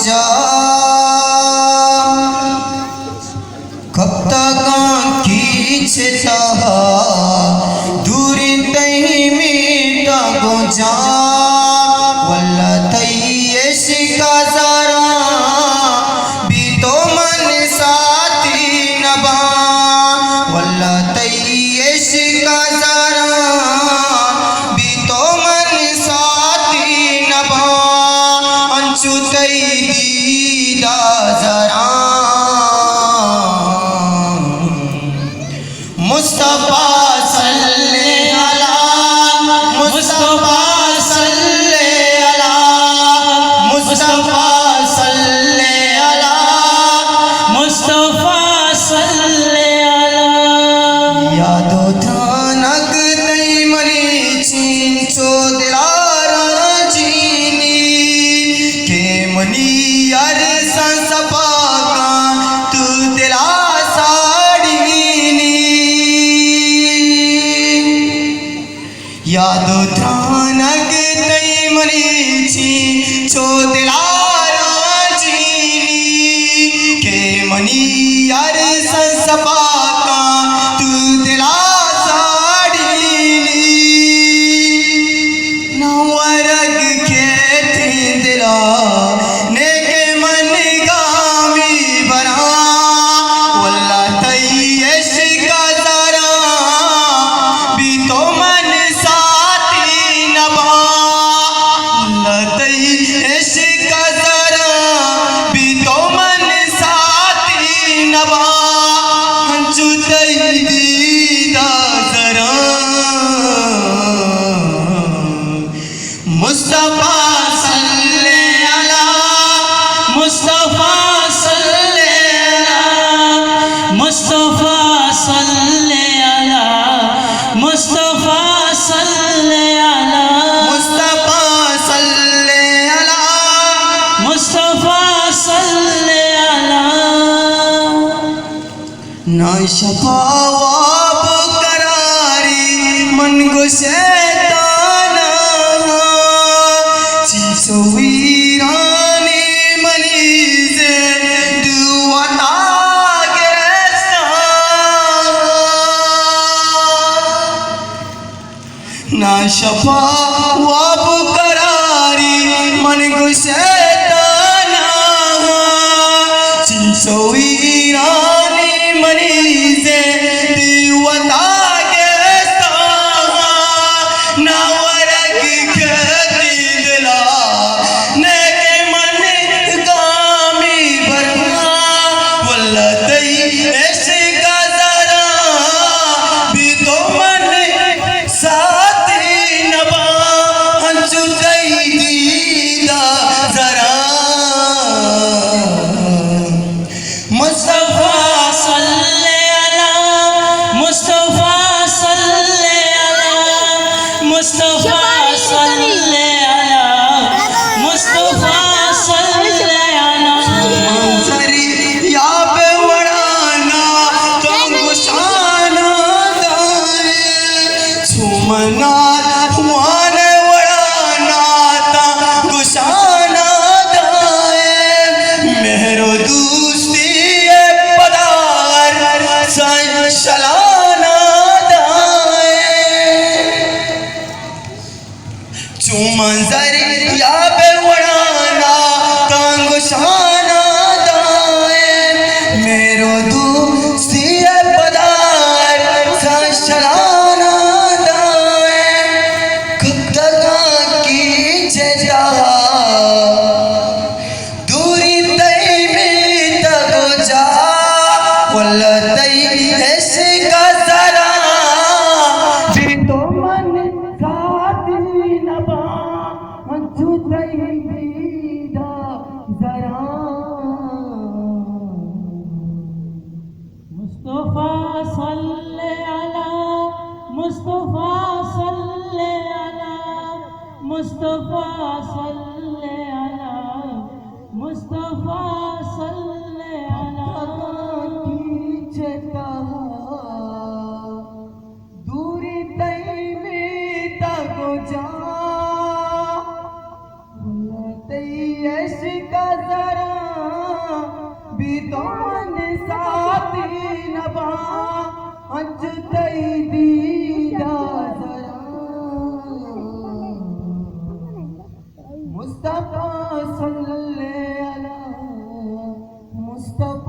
जा कब तक खींचता दूरी तही मीटा गो जा वल्ला तही शिका जरा भी तो मन साथी नबा वल्ला तही शिका जरा भी तो मन साथी नबा अंशु तही दीदा जरा मुस्तफा सल्ले अला मुस्तफा सल्ले अला मुस्तफा सल्ले अला मुस्तफा सल्ले अला यादो थानक तई मरी चिंचो दिलारा जीनी के मनी यार संसपा का तू दिला यादो त्रानक तई मरीची चो दिलारा जीनी के मनी यार संसपा का तू दिला साड़ीनी नवरग के थी दिला ने के मन गामी बना वल्ला तई इश्क जरा भी तो मन मुस्तफा सल्ले अला मुस्तफा सल्ले अला मुस्तफा सल्ले अला मुस्तफा सल्ले अला मुस्तफा सल्ले अला मुस्तफा सल्ले अला ना शफावाब करारी मन को शैताना वीरानी मनी से दुआता गिरस्ता ना शफा वाब करारी मन गुशैताना चिंसो वीरानी मनी से दुआता गिरस्ता ना वरग खेती दिला मुस्तफा सल्ले अला मुस्तफा सल्ले अला मुस्तफा सल्ले अला मुस्तफा सल्ले अला मंजरी या पे वड़ाना तुम शाना दाए सुमना हुआने वड़ाना ता गुशाना दाए मेहरो दोस्ती शलाना दाए चुमंजर या पे वड़ाना तांग शाना दाए मेरो दोस्ती पदार शलाना दाए खुदा की जजा दूरी तई में तक जा वल्ला तई का जरा भी तो मन साथी नबा मंचू तई दीदा जरा मुस्तफा सल्ले अला मुस्तफा सल्ले अला मुस्तफा सल्ले अला मुस्तफा सल्ले अला दूरी तई में तक जा तई का जरा मुस्तफा